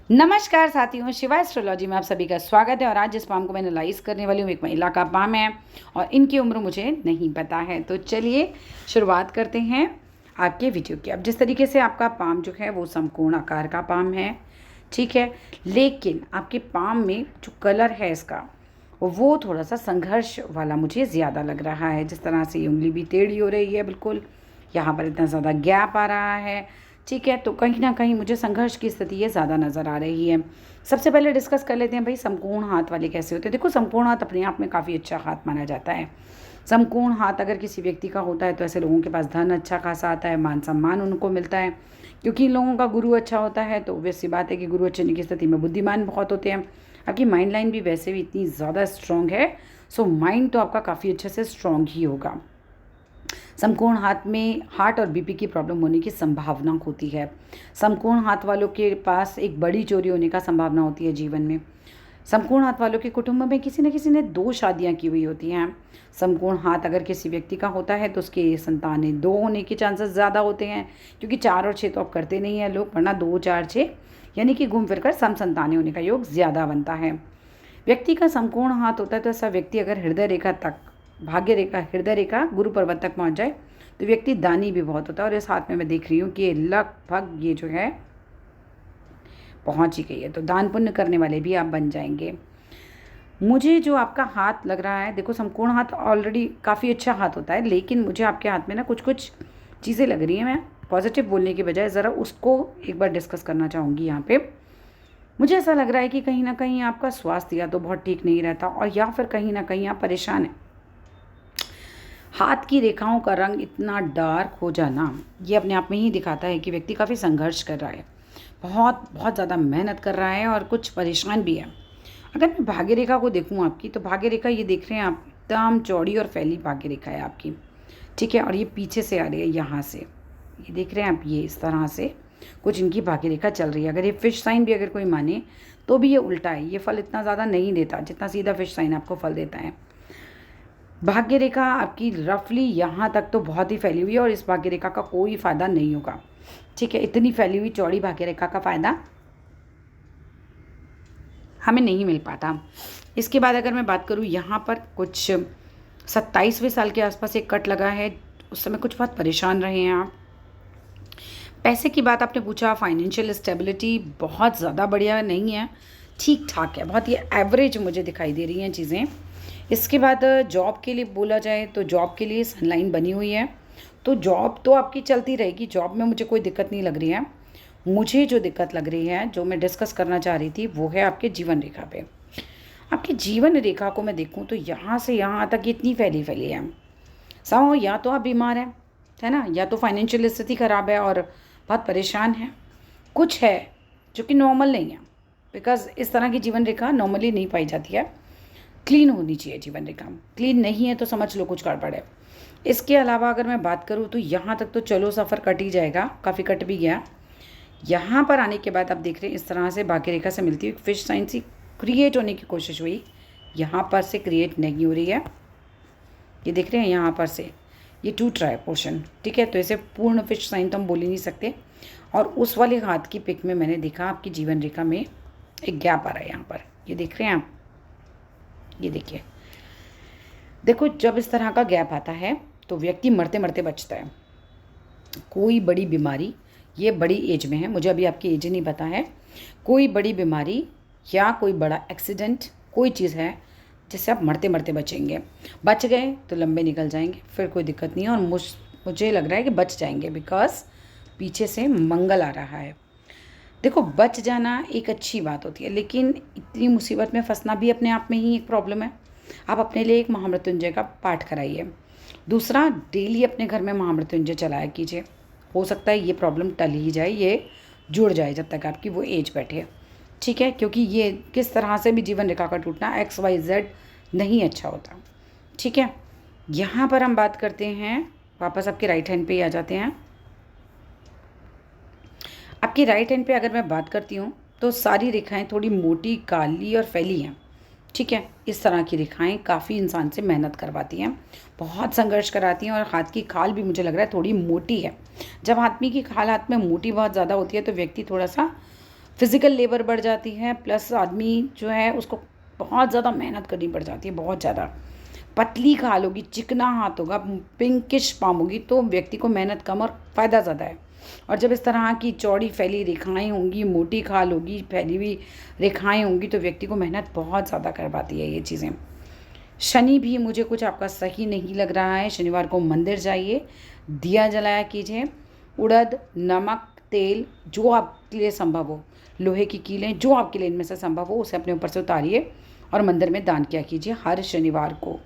नमस्कार साथियों, शिवा एस्ट्रोलॉजी में आप सभी का स्वागत है। और आज जिस पाम को मैं एनालाइज करने वाली हूँ एक महिला का पाम है और इनकी उम्र मुझे नहीं पता है। तो चलिए शुरुआत करते हैं आपके वीडियो की। अब जिस तरीके से आपका पाम जो है वो समकोण आकार का पाम है, ठीक है, लेकिन आपके पाम में जो कलर है इसका वो थोड़ा सा संघर्ष वाला मुझे ज़्यादा लग रहा है। जिस तरह से ये उंगली भी टेढ़ी हो रही है, बिल्कुल यहाँ पर इतना ज़्यादा गैप आ रहा है, ठीक है, तो कहीं ना कहीं मुझे संघर्ष की स्थिति ये ज़्यादा नज़र आ रही है। सबसे पहले डिस्कस कर लेते हैं भाई समकोण हाथ वाले कैसे होते हैं। देखो, समकोण हाथ अपने आप में काफ़ी अच्छा हाथ माना जाता है। समकोण हाथ अगर किसी व्यक्ति का होता है तो ऐसे लोगों के पास धन अच्छा खासा आता है, मान सम्मान उनको मिलता है, क्योंकि इन लोगों का गुरु अच्छा होता है। तो वैसी बात है कि गुरु अच्छे होने की स्थिति में बुद्धिमान बहुत होते हैं। आपकी माइंड लाइन भी वैसे भी इतनी ज़्यादा स्ट्रॉन्ग है, सो माइंड तो आपका काफ़ी अच्छे से स्ट्रॉन्ग ही होगा। समकोण हाथ में हार्ट और बीपी की प्रॉब्लम होने की संभावना होती है। समकोण हाथ वालों के पास एक बड़ी चोरी होने का संभावना होती है जीवन में। समकोण हाथ वालों के कुटुंब में किसी न किसी ने 2 शादियां की हुई होती हैं। समकोण हाथ अगर किसी व्यक्ति का होता है तो उसके संतानें 2 होने के चांसेस ज़्यादा होते हैं, क्योंकि 4 और 6 तो अब करते नहीं हैं लोग, वरना 2, 4, 6 यानी कि घूम फिर कर सम संतानें होने का योग ज़्यादा बनता है। व्यक्ति का समकोण हाथ होता है तो ऐसा व्यक्ति अगर हृदय रेखा तक, भाग्य रेखा, हृदय रेखा, गुरु पर्वत तक पहुंच जाए तो व्यक्ति दानी भी बहुत होता है। और इस हाथ में मैं देख रही हूँ कि लगभग ये जो है पहुंच ही गई है, तो दान पुण्य करने वाले भी आप बन जाएंगे। मुझे जो आपका हाथ लग रहा है, देखो समकोण हाथ ऑलरेडी काफ़ी अच्छा हाथ होता है, लेकिन मुझे आपके हाथ में ना कुछ कुछ चीज़ें लग रही हैं। मैं पॉजिटिव बोलने के बजाय ज़रा उसको एक बार डिस्कस करना चाहूँगी यहाँ पे। मुझे ऐसा लग रहा है कि कहीं ना कहीं आपका स्वास्थ्य या तो बहुत ठीक नहीं रहता, और या फिर कहीं ना कहीं आप परेशान हैं। हाथ की रेखाओं का रंग इतना डार्क हो जाना ये अपने आप में ही दिखाता है कि व्यक्ति काफ़ी संघर्ष कर रहा है, बहुत बहुत ज़्यादा मेहनत कर रहा है और कुछ परेशान भी है। अगर मैं भाग्य रेखा को देखूं आपकी, तो भाग्य रेखा ये देख रहे हैं आप, एकदम चौड़ी और फैली भाग्य रेखा है आपकी, ठीक है। और ये पीछे से आ रही है, यहाँ से ये देख रहे हैं आप, ये इस तरह से कुछ इनकी भाग्य रेखा चल रही है। अगर ये फिश साइन भी अगर कोई माने तो भी ये उल्टा है, ये फल इतना ज़्यादा नहीं देता जितना सीधा फिश साइन आपको फल देता है। भाग्य रेखा आपकी रफली यहाँ तक तो बहुत ही फैली हुई है और इस भाग्य रेखा का कोई फ़ायदा नहीं होगा, ठीक है। इतनी फैली हुई चौड़ी भाग्य रेखा का फ़ायदा हमें नहीं मिल पाता। इसके बाद अगर मैं बात करूँ, यहाँ पर कुछ 27वें साल के आसपास एक कट लगा है, उस समय कुछ बहुत परेशान रहे हैं आप। पैसे की बात आपने पूछा, फाइनेंशियल स्टेबिलिटी बहुत ज़्यादा बढ़िया नहीं है, ठीक ठाक है, बहुत ही एवरेज मुझे दिखाई दे रही हैं चीज़ें। इसके बाद जॉब के लिए बोला जाए तो जॉब के लिए सनलाइन बनी हुई है, तो जॉब तो आपकी चलती रहेगी, जॉब में मुझे कोई दिक्कत नहीं लग रही है। मुझे जो दिक्कत लग रही है, जो मैं डिस्कस करना चाह रही थी, वो है आपके जीवन रेखा पे। आपकी जीवन रेखा को मैं देखूं तो यहाँ से यहाँ तक इतनी फैली फैली है। समझो, या तो आप बीमार हैं, है ना, या तो फाइनेंशियल स्थिति खराब है और बहुत परेशान है, कुछ है जो कि नॉर्मल नहीं है, बिकॉज इस तरह की जीवन रेखा नॉर्मली नहीं पाई जाती है। क्लीन होनी चाहिए जीवन रेखा, क्लीन नहीं है तो समझ लो कुछ गड़बड़ है। इसके अलावा अगर मैं बात करूँ तो यहाँ तक तो चलो सफ़र कट ही जाएगा, काफ़ी कट भी गया। यहाँ पर आने के बाद आप देख रहे हैं इस तरह से भाग्य रेखा से मिलती हुई फिश साइन सी क्रिएट होने की कोशिश हुई, यहाँ पर से क्रिएट नहीं हो रही है। ये देख रहे हैं यहाँ पर से ये टूट रहा है पोर्शन, ठीक है। तो इसे पूर्ण फिश साइन तो हम बोल ही नहीं सकते। और उस वाले हाथ की पिक में मैंने देखा आपकी जीवन रेखा में एक गैप आ रहा है यहाँ पर, ये देख रहे हैं आप, ये देखिए। देखो, जब इस तरह का गैप आता है तो व्यक्ति मरते मरते बचता है। कोई बड़ी बीमारी, ये बड़ी एज में है, मुझे अभी आपकी एज नहीं पता है, कोई बड़ी बीमारी या कोई बड़ा एक्सीडेंट, कोई चीज़ है जिससे आप मरते मरते बचेंगे। बच गए तो लंबे निकल जाएंगे, फिर कोई दिक्कत नहीं है। और मुझे लग रहा है कि बच जाएंगे, बिकॉज पीछे से मंगल आ रहा है। देखो, बच जाना एक अच्छी बात होती है, लेकिन इतनी मुसीबत में फंसना भी अपने आप में ही एक प्रॉब्लम है। आप अपने लिए एक महामृत्युंजय का पाठ कराइए। दूसरा, डेली अपने घर में महामृत्युंजय चलाया कीजिए, हो सकता है ये प्रॉब्लम टल ही जाए, ये जुड़ जाए जब तक आपकी वो एज बैठे, ठीक है। क्योंकि ये किस तरह से भी जीवन रेखा का टूटना XYZ नहीं अच्छा होता, ठीक है। यहाँ पर हम बात करते हैं, वापस आपके राइट हैंड पे ही आ जाते हैं। आपकी राइट हैंड पे अगर मैं बात करती हूँ तो सारी रेखाएं थोड़ी मोटी, काली और फैली हैं, ठीक है। इस तरह की रेखाएं काफ़ी इंसान से मेहनत करवाती हैं, बहुत संघर्ष कराती हैं। और हाथ की खाल भी मुझे लग रहा है थोड़ी मोटी है। जब आदमी की खाल हाथ में मोटी बहुत ज़्यादा होती है तो व्यक्ति थोड़ा सा फिज़िकल लेबर बढ़ जाती है, प्लस आदमी जो है उसको बहुत ज़्यादा मेहनत करनी पड़ जाती है, बहुत ज़्यादा। पतली खाल होगी, चिकना हाथ होगा, पिंकिश पाम होगी, तो व्यक्ति को मेहनत कम और फ़ायदा ज़्यादा है। और जब इस तरह की चौड़ी फैली रेखाएं होंगी, मोटी खाल होगी, फैली हुई रेखाएं होंगी, तो व्यक्ति को मेहनत बहुत ज़्यादा करवाती है ये चीज़ें। शनि भी मुझे कुछ आपका सही नहीं लग रहा है। शनिवार को मंदिर जाइए, दिया जलाया कीजिए, उड़द, नमक, तेल जो आपके लिए संभव हो, लोहे की कीलें जो आपके लिए इनमें से संभव हो, उसे अपने ऊपर से उतारिए और मंदिर में दान किया कीजिए हर शनिवार को।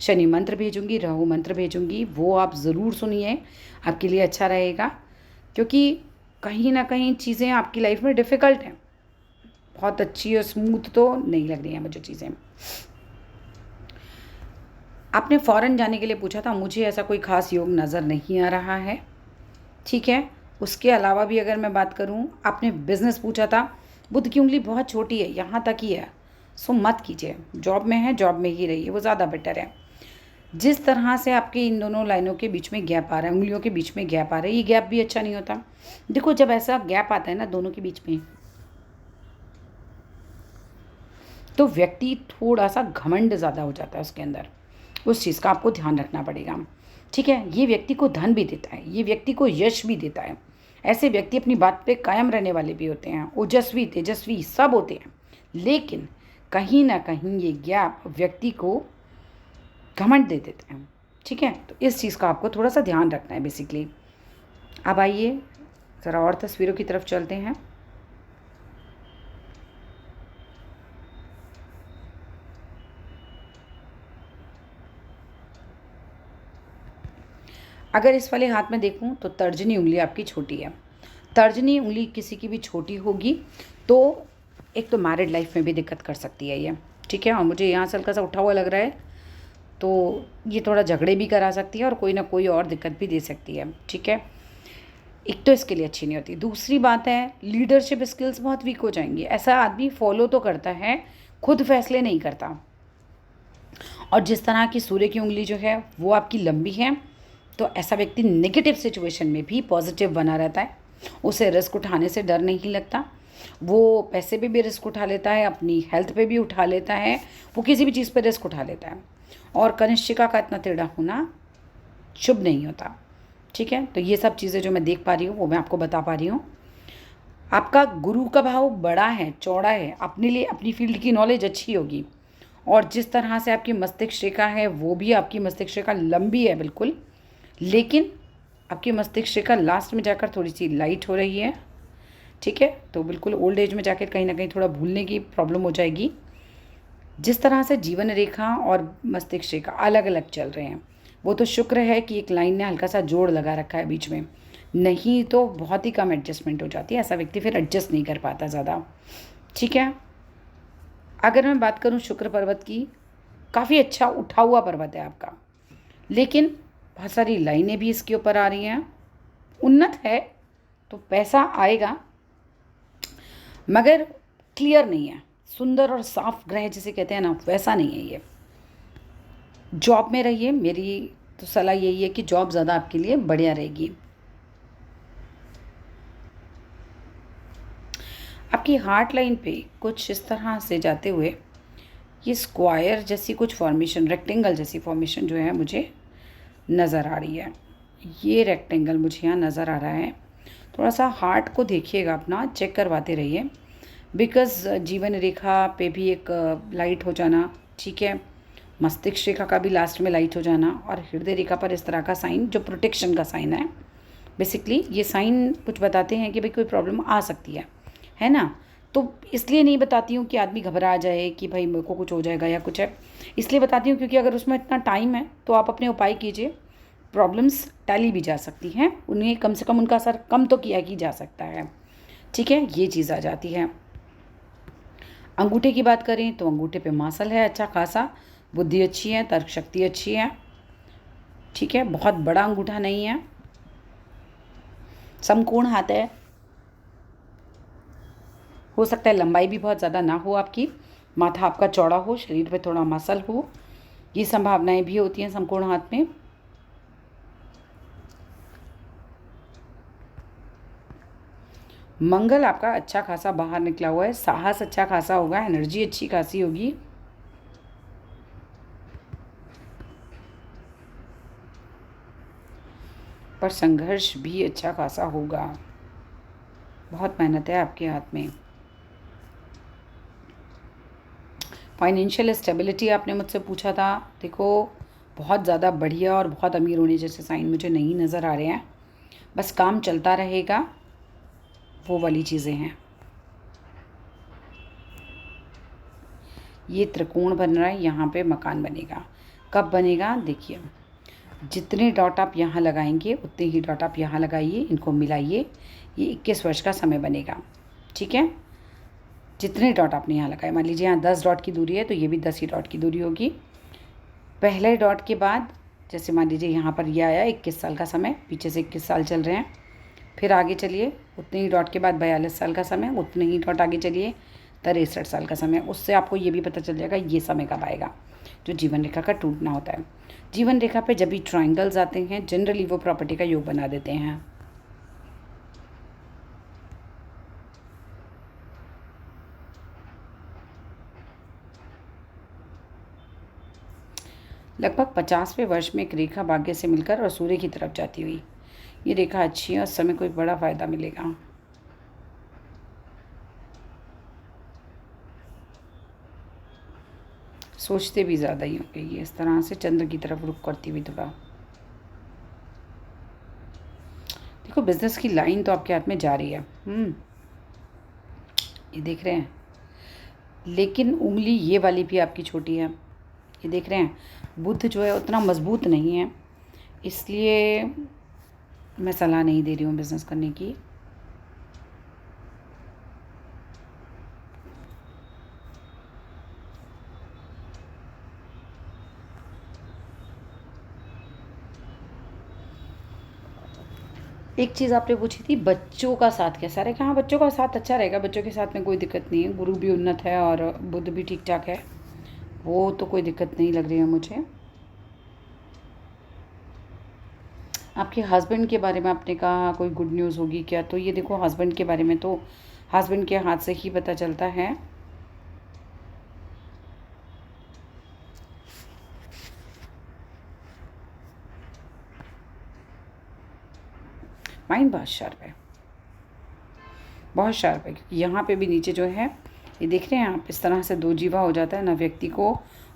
शनि मंत्र भेजूंगी, राहु मंत्र भेजूंगी, वो आप ज़रूर सुनिए, आपके लिए अच्छा रहेगा। क्योंकि कहीं ना कहीं चीज़ें आपकी लाइफ में डिफ़िकल्ट हैं, बहुत अच्छी और स्मूथ तो नहीं लग रही हैं मुझे चीज़ें। आपने फ़ॉरेन जाने के लिए पूछा था, मुझे ऐसा कोई ख़ास योग नज़र नहीं आ रहा है, ठीक है। उसके अलावा भी अगर मैं बात करूं, आपने बिज़नेस पूछा था, बुध की उंगली बहुत छोटी है, यहाँ तक ही है, सो मत कीजिए। जॉब में है, जॉब में ही रहिए, वो ज़्यादा बेटर है। जिस तरह से आपके इन दोनों लाइनों के बीच में गैप आ रहा है, उंगलियों के बीच में गैप आ रहा है, ये गैप भी अच्छा नहीं होता। देखो, जब ऐसा गैप आता है ना दोनों के बीच में, तो व्यक्ति थोड़ा सा घमंड ज़्यादा हो जाता है उसके अंदर। उस चीज़ का आपको ध्यान रखना पड़ेगा, ठीक है। ये व्यक्ति को धन भी देता है, ये व्यक्ति को यश भी देता है। ऐसे व्यक्ति अपनी बात पे कायम रहने वाले भी होते हैं, ओजस्वी, तेजस्वी सब होते हैं। लेकिन कहीं ना कहीं ये गैप व्यक्ति को घमंड दे देते हैं, ठीक है। तो इस चीज़ का आपको थोड़ा सा ध्यान रखना है बेसिकली। अब आइए ज़रा और तस्वीरों की तरफ चलते हैं। अगर इस वाले हाथ में देखूं तो तर्जनी उंगली आपकी छोटी है। तर्जनी उंगली किसी की भी छोटी होगी तो एक तो मैरिड लाइफ में भी दिक्कत कर सकती है ये, ठीक है। और मुझे यहाँ से हल्का सा उठा हुआ लग रहा है, तो ये थोड़ा झगड़े भी करा सकती है और कोई ना कोई और दिक्कत भी दे सकती है, ठीक है। एक तो इसके लिए अच्छी नहीं होती। दूसरी बात है, लीडरशिप स्किल्स बहुत वीक हो जाएंगी। ऐसा आदमी फॉलो तो करता है, खुद फैसले नहीं करता। और जिस तरह की सूर्य की उंगली जो है वो आपकी लंबी है, तो ऐसा व्यक्ति नेगेटिव सिचुएशन में भी पॉजिटिव बना रहता है। उसे रिस्क उठाने से डर नहीं लगता, वो पैसे पे भी रिस्क उठा लेता है, अपनी हेल्थ पे भी उठा लेता है, वो किसी भी चीज़ पे रिस्क उठा लेता है। और कनिष्ठिका का इतना टेढ़ा होना शुभ नहीं होता, ठीक है। तो ये सब चीज़ें जो मैं देख पा रही हूँ वो मैं आपको बता पा रही हूँ। आपका गुरु का भाव बड़ा है, चौड़ा है, अपने लिए अपनी फील्ड की नॉलेज अच्छी होगी। और जिस तरह से आपकी मस्तिष्क रेखा है वो भी आपकी मस्तिष्क रेखा लंबी है बिल्कुल, लेकिन आपकी मस्तिष्क रेखा लास्ट में जाकर थोड़ी सी लाइट हो रही है, ठीक है। तो बिल्कुल ओल्ड एज में जाकर कहीं ना कहीं थोड़ा भूलने की प्रॉब्लम हो जाएगी। जिस तरह से जीवन रेखा और मस्तिष्क रेखा अलग अलग चल रहे हैं, वो तो शुक्र है कि एक लाइन ने हल्का सा जोड़ लगा रखा है बीच में, नहीं तो बहुत ही कम एडजस्टमेंट हो जाती है। ऐसा व्यक्ति फिर एडजस्ट नहीं कर पाता ज़्यादा, ठीक है। अगर मैं बात करूं शुक्र पर्वत की, काफ़ी अच्छा उठा हुआ पर्वत है आपका, लेकिन बहुत सारी लाइनें भी इसके ऊपर आ रही हैं। उन्नत है तो पैसा आएगा, मगर क्लियर नहीं है। सुंदर और साफ ग्रह जिसे कहते हैं ना, वैसा नहीं है ये। जॉब में रहिए, मेरी तो सलाह यही है कि जॉब ज़्यादा आपके लिए बढ़िया रहेगी। आपकी हार्ट लाइन पे कुछ इस तरह से जाते हुए ये स्क्वायर जैसी कुछ फॉर्मेशन, रेक्टेंगल जैसी फॉर्मेशन जो है मुझे नज़र आ रही है। ये रेक्टेंगल मुझे यहाँ नज़र आ रहा है। थोड़ा सा हार्ट को देखिएगा, अपना चेक करवाते रहिए, बिकॉज़ जीवन रेखा पे भी एक लाइट हो जाना, ठीक है। मस्तिष्क रेखा का भी लास्ट में लाइट हो जाना, और हृदय रेखा पर इस तरह का साइन जो प्रोटेक्शन का साइन है। बेसिकली ये साइन कुछ बताते हैं कि भाई कोई प्रॉब्लम आ सकती है ना। तो इसलिए नहीं बताती हूँ कि आदमी घबरा जाए कि भाई मेरे को कुछ हो जाएगा या कुछ है, इसलिए बताती हूँ क्योंकि अगर उसमें इतना टाइम है तो आप अपने उपाय कीजिए, प्रॉब्लम्स टैली भी जा सकती हैं, उन्हें कम से कम उनका असर कम तो किया ही जा सकता है, ठीक है। ये चीज़ आ जाती है। अंगूठे की बात करें तो अंगूठे पे मासल है अच्छा खासा, बुद्धि अच्छी है, तर्क शक्ति अच्छी है, ठीक है। बहुत बड़ा अंगूठा नहीं है, समकोण हाथ है, हो सकता है लंबाई भी बहुत ज़्यादा ना हो आपकी, माथा आपका चौड़ा हो, शरीर पे थोड़ा मसल हो, ये संभावनाएं भी होती हैं समकोण हाथ में। मंगल आपका अच्छा खासा बाहर निकला हुआ है, साहस अच्छा खासा होगा, एनर्जी अच्छी खासी होगी। पर संघर्ष भी अच्छा खासा होगा, बहुत मेहनत है आपके हाथ में। फाइनेंशियल स्टेबिलिटी आपने मुझसे पूछा था, देखो बहुत ज़्यादा बढ़िया और बहुत अमीर होने जैसे साइन मुझे नहीं नज़र आ रहे हैं, बस काम चलता रहेगा, वो वाली चीज़ें हैं। ये त्रिकोण बन रहा है, यहाँ पे मकान बनेगा। कब बनेगा देखिए, जितने डॉट आप यहाँ लगाएंगे उतने ही डॉट आप यहाँ लगाइए, इनको मिलाइए, ये 21 वर्ष का समय बनेगा। ठीक है, जितने डॉट आपने यहाँ लगाए, मान लीजिए यहाँ 10 डॉट की दूरी है तो ये भी 10 ही डॉट की दूरी होगी। पहले डॉट के बाद जैसे मान लीजिए यहाँ पर ये आया 21 साल का समय, पीछे से 21 साल चल रहे हैं, फिर आगे चलिए उतने ही डॉट के बाद 42 साल का समय, उतने ही डॉट आगे चलिए 63 साल का समय। उससे आपको ये भी पता चल जाएगा ये समय कब आएगा जो जीवन रेखा का टूटना होता है। जीवन रेखा पे जब भी ट्रायंगल्स आते हैं जनरली वो प्रॉपर्टी का योग बना देते हैं। लगभग 50वें वर्ष में एक रेखा भाग्य से मिलकर और सूर्य की तरफ जाती हुई, ये रेखा अच्छी है और समय को एक बड़ा फ़ायदा मिलेगा। सोचते भी ज़्यादा ही होंगे ये, इस तरह से चंद्र की तरफ रुख करती हुई थोड़ा। देखो बिजनेस की लाइन तो आपके हाथ में जा रही है, ये देख रहे हैं, लेकिन उंगली ये वाली भी आपकी छोटी है, ये देख रहे हैं। बुध जो है उतना मजबूत नहीं है, इसलिए मैं सलाह नहीं दे रही हूँ बिज़नेस करने की। एक चीज़ आपने पूछी थी बच्चों का साथ कैसा रहेगा। हाँ, बच्चों का साथ अच्छा रहेगा, बच्चों के साथ में कोई दिक्कत नहीं है, गुरु भी उन्नत है और बुध भी ठीक ठाक है, वो तो कोई दिक्कत नहीं लग रही है मुझे। आपके हस्बैंड के बारे में आपने कहा कोई गुड न्यूज़ होगी क्या, तो ये देखो हस्बैंड के बारे में तो हस्बैंड के हाथ से ही पता चलता है। माइंड बहुत शार्प है, बहुत शार्प है, क्योंकि यहाँ पे भी नीचे जो है ये देख रहे हैं आप, इस तरह से दो जीवा हो जाता है ना। व्यक्ति को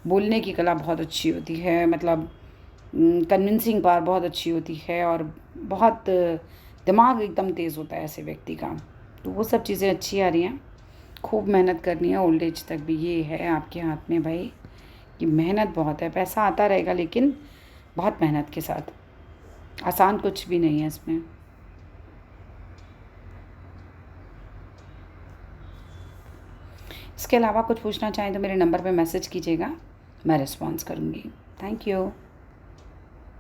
बोलने की कला बहुत अच्छी होती है, मतलब कन्विंसिंग पावर बहुत अच्छी होती है और बहुत दिमाग एकदम तेज़ होता है ऐसे व्यक्ति का, तो वो सब चीज़ें अच्छी आ रही हैं। खूब मेहनत करनी है ओल्ड एज तक भी, ये है आपके हाथ में भाई, कि मेहनत बहुत है, पैसा आता रहेगा लेकिन बहुत मेहनत के साथ, आसान कुछ भी नहीं है इसमें। इसके अलावा कुछ पूछना चाहें तो मेरे नंबर पे मैसेज कीजिएगा, मैं रिस्पॉन्स करूँगी। Thank you.